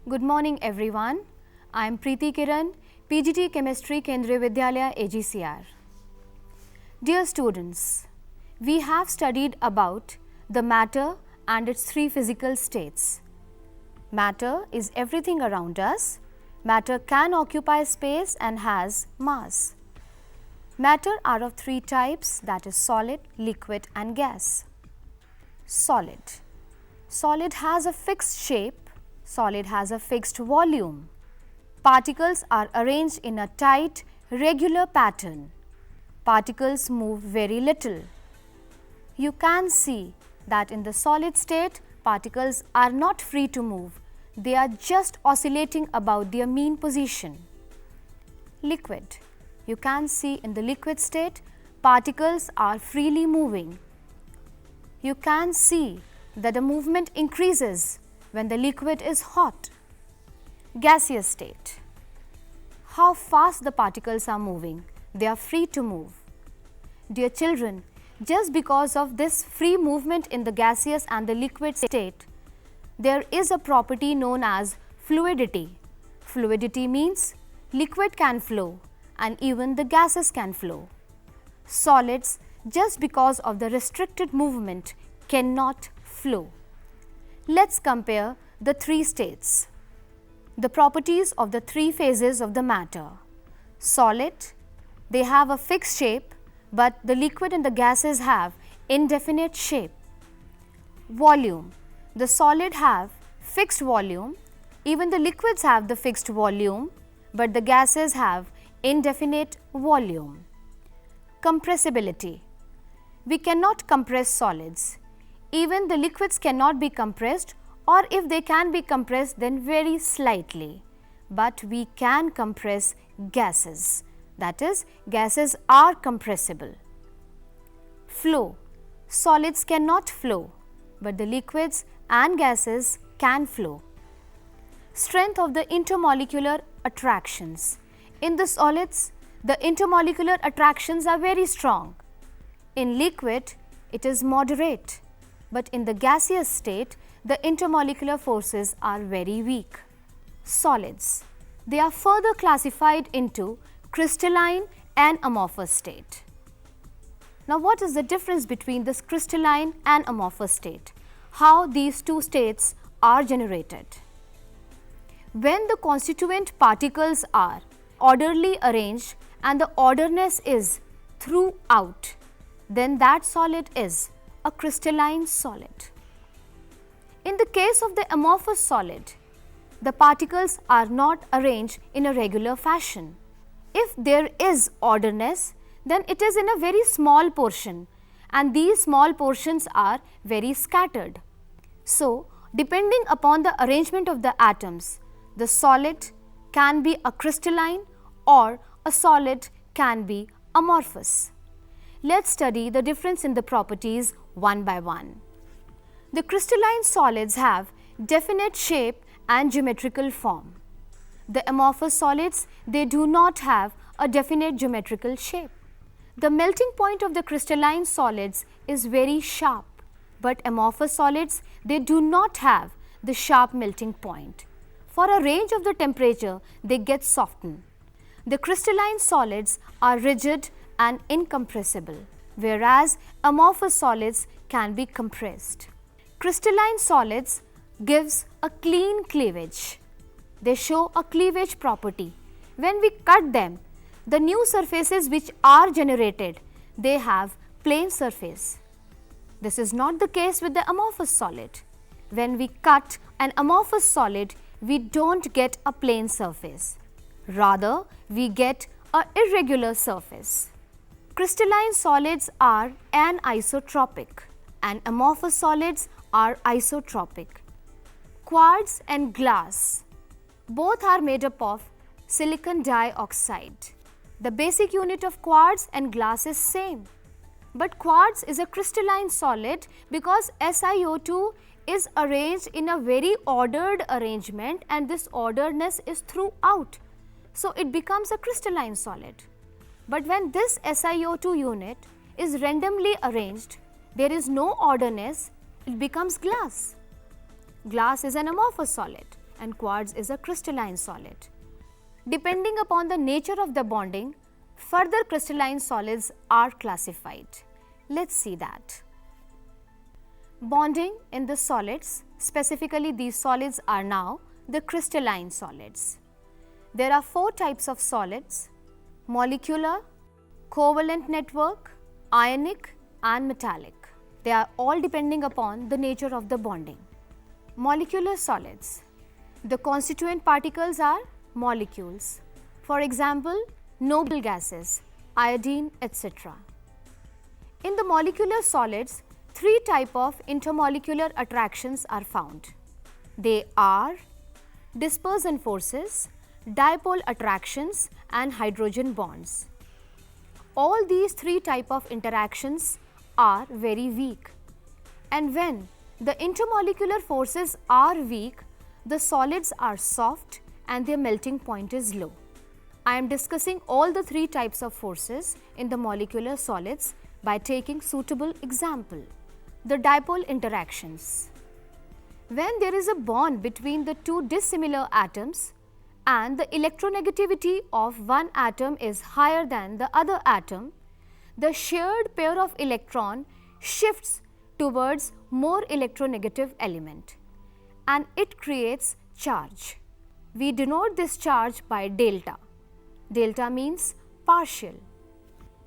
Good morning everyone. I am Preeti Kiran, PGT Chemistry Kendriya Vidyalaya AGCR. Dear students, we have studied about the matter and its three physical states. Matter is everything around us. Matter can occupy space and has mass. Matter are of three types, that is solid, liquid and gas. Solid. Solid has a fixed shape. Solid has a fixed volume. Particles are arranged in a tight, regular pattern. Particles move very little. You can see that in the solid state, particles are not free to move. They are just oscillating about their mean position. Liquid. You can see in the liquid state, particles are freely moving. You can see that the movement increases when the liquid is hot. Gaseous state. How fast the particles are moving. They are free to move. Dear children, just because of this free movement in the gaseous and the liquid state, there is a property known as fluidity. Fluidity means liquid can flow and even the gases can flow. Solids, just because of the restricted movement, cannot flow. Let's compare the three states. The properties of the three phases of the matter. Solid, they have a fixed shape, but the liquid and the gases have indefinite shape. Volume, the solid have fixed volume, even the liquids have the fixed volume, but the gases have indefinite volume. Compressibility, we cannot compress solids. Even the liquids cannot be compressed, or if they can be compressed, then very slightly. But we can compress gases. That is, gases are compressible. Flow, solids cannot flow, but the liquids and gases can flow. Strength of the intermolecular attractions. In the solids, the intermolecular attractions are very strong. In liquid, it is moderate. But in the gaseous state, the intermolecular forces are very weak. Solids, they are further classified into crystalline and amorphous state. Now what is the difference between this crystalline and amorphous state? How these two states are generated? When the constituent particles are orderly arranged and the orderness is throughout, then that solid is a crystalline solid. In the case of the amorphous solid, the particles are not arranged in a regular fashion. If there is orderness, then it is in a very small portion, and these small portions are very scattered. So, depending upon the arrangement of the atoms, the solid can be a crystalline or a solid can be amorphous. Let's study the difference in the properties one by one. The crystalline solids have definite shape and geometrical form. The amorphous solids, they do not have a definite geometrical shape. The melting point of the crystalline solids is very sharp, but amorphous solids, they do not have the sharp melting point. For a range of the temperature, they get softened. The crystalline solids are rigid and incompressible, whereas amorphous solids can be compressed. Crystalline solids gives a clean cleavage. They show a cleavage property. When we cut them, the new surfaces which are generated, they have plane surface. This is not the case with the amorphous solid. When we cut an amorphous solid, we don't get a plane surface. Rather, we get an irregular surface. Crystalline solids are anisotropic and amorphous solids are isotropic. Quartz and glass, both are made up of silicon dioxide. The basic unit of quartz and glass is same. But quartz is a crystalline solid because SiO2 is arranged in a very ordered arrangement and this orderedness is throughout. So it becomes a crystalline solid. But when this SiO2 unit is randomly arranged, there is no orderness, it becomes glass. Glass is an amorphous solid. and quartz is a crystalline solid. Depending upon the nature of the bonding, further crystalline solids are classified. Let's see that. Bonding in the solids, specifically these solids are now the crystalline solids. There are 4 types of solids: molecular, covalent network, ionic and metallic. They are all depending upon the nature of the bonding. Molecular solids. The constituent particles are molecules. For example, noble gases, iodine, etc. In the molecular solids, 3 types of intermolecular attractions are found. They are dispersion forces, dipole attractions and hydrogen bonds. All these 3 types of interactions are very weak, and when the intermolecular forces are weak, the solids are soft and their melting point is low. I am discussing all the 3 types of forces in the molecular solids by taking suitable example. The dipole interactions. When there is a bond between the 2 dissimilar atoms and the electronegativity of one atom is higher than the other atom, the shared pair of electron shifts towards more electronegative element and it creates charge. We denote this charge by delta. Delta means partial.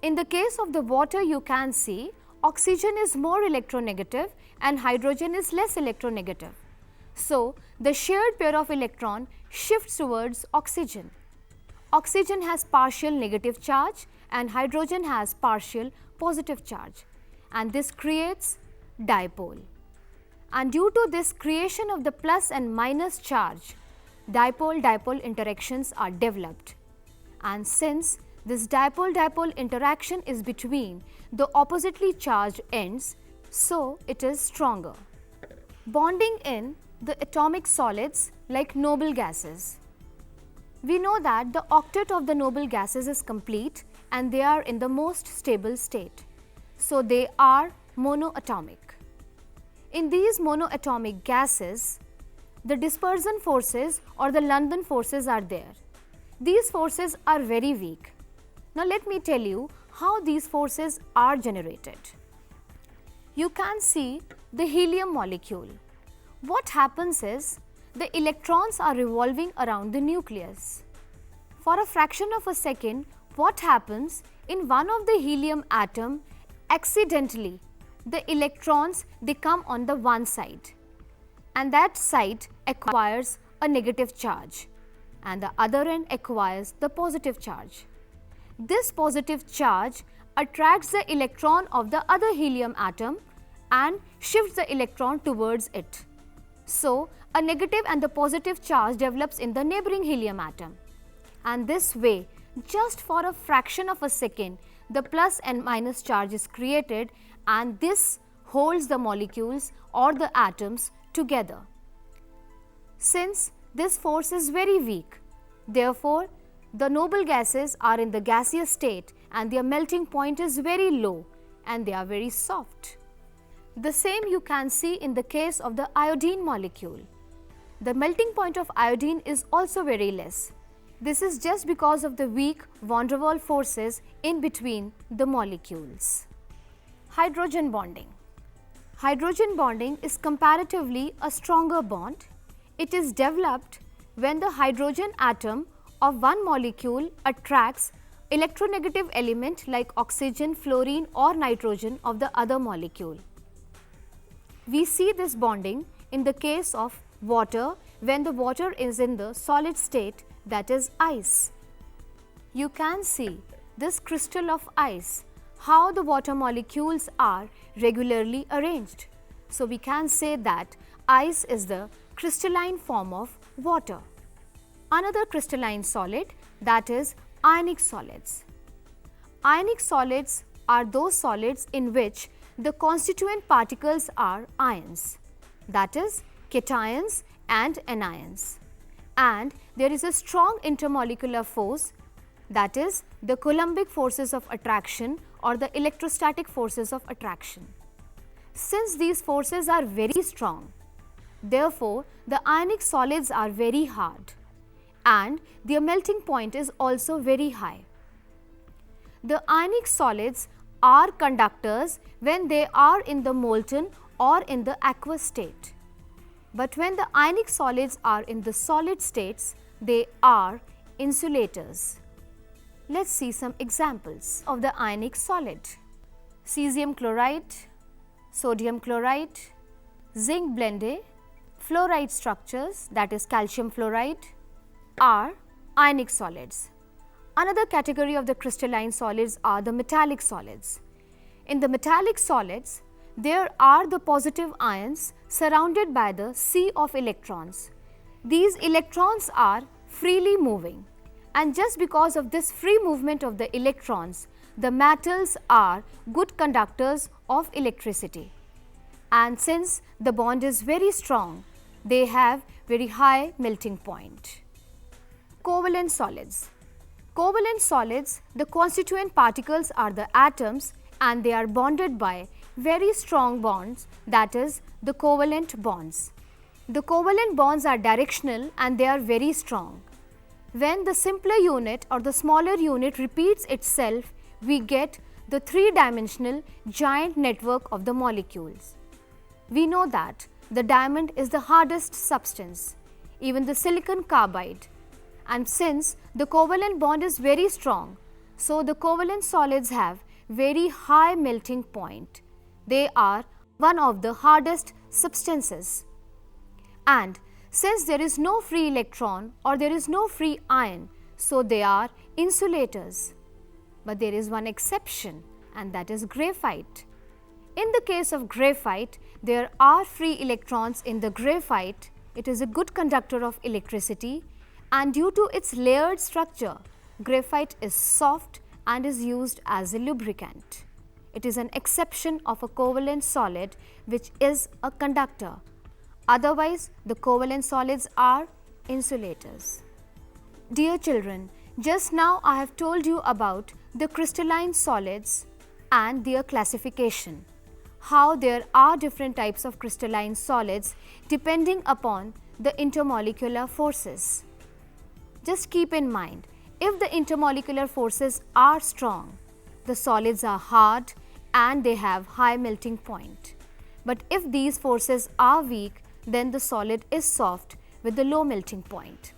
In the case of the water, you can see oxygen is more electronegative and hydrogen is less electronegative. So, the shared pair of electron shifts towards oxygen. Oxygen has partial negative charge and hydrogen has partial positive charge, and this creates dipole. And due to this creation of the plus and minus charge, dipole-dipole interactions are developed. And since this dipole-dipole interaction is between the oppositely charged ends, so it is stronger. Bonding in the atomic solids like noble gases. We know that the octet of the noble gases is complete and they are in the most stable state. So, they are monoatomic. In these monoatomic gases, the dispersion forces or the London forces are there. These forces are very weak. Now, let me tell you how these forces are generated. You can see the helium molecule. What happens is the electrons are revolving around the nucleus. For a fraction of a second, what happens in one of the helium atom, accidentally the electrons, they come on the one side and that side acquires a negative charge and the other end acquires the positive charge. This positive charge attracts the electron of the other helium atom and shifts the electron towards it. So, a negative and the positive charge develops in the neighboring helium atom, and this way, just for a fraction of a second, the plus and minus charge is created and this holds the molecules or the atoms together. Since this force is very weak, therefore, the noble gases are in the gaseous state and their melting point is very low and they are very soft. The same you can see in the case of the iodine molecule. The melting point of iodine is also very less. This is just because of the weak van der Waals forces in between the molecules. Hydrogen bonding. Hydrogen bonding is comparatively a stronger bond. It is developed when the hydrogen atom of one molecule attracts electronegative element like oxygen, fluorine or nitrogen of the other molecule. We see this bonding in the case of water when the water is in the solid state, that is ice. You can see this crystal of ice, how the water molecules are regularly arranged. So, we can say that ice is the crystalline form of water. Another crystalline solid, that is ionic solids. Ionic solids are those solids in which the constituent particles are ions, that is cations and anions, and there is a strong intermolecular force, that is the Coulombic forces of attraction or the electrostatic forces of attraction. Since these forces are very strong, Therefore, the ionic solids are very hard and their melting point is also very high. The ionic solids are conductors when they are in the molten or in the aqueous state. But when the ionic solids are in the solid states, they are insulators. Let's see some examples of the ionic solid. Cesium chloride, sodium chloride, zinc blende, fluoride structures, that is calcium fluoride, are ionic solids. Another category of the crystalline solids are the metallic solids. In the metallic solids, there are the positive ions surrounded by the sea of electrons. These electrons are freely moving, and just because of this free movement of the electrons, the metals are good conductors of electricity. And since the bond is very strong, they have very high melting point. Covalent solids. Covalent solids, the constituent particles are the atoms and they are bonded by very strong bonds, that is the covalent bonds. The covalent bonds are directional and they are very strong. When the simpler unit or the smaller unit repeats itself, we get the three-dimensional giant network of the molecules. We know that the diamond is the hardest substance, even the silicon carbide. And since the covalent bond is very strong, so the covalent solids have very high melting point. They are one of the hardest substances. And since there is no free electron or there is no free ion, so they are insulators. But there is one exception, and that is graphite. In the case of graphite, there are free electrons in the graphite. It is a good conductor of electricity, and due to its layered structure, graphite is soft and is used as a lubricant. It is an exception of a covalent solid which is a conductor. Otherwise, the covalent solids are insulators. Dear children, just now I have told you about the crystalline solids and their classification. How there are different types of crystalline solids depending upon the intermolecular forces. Just keep in mind, if the intermolecular forces are strong, the solids are hard and they have high melting point. But if these forces are weak, then the solid is soft with the low melting point.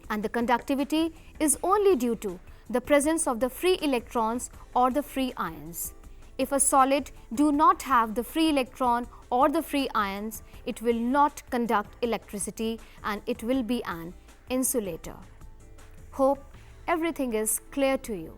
And the conductivity is only due to the presence of the free electrons or the free ions. If a solid do not have the free electron or the free ions, it will not conduct electricity and it will be an insulator. Hope everything is clear to you.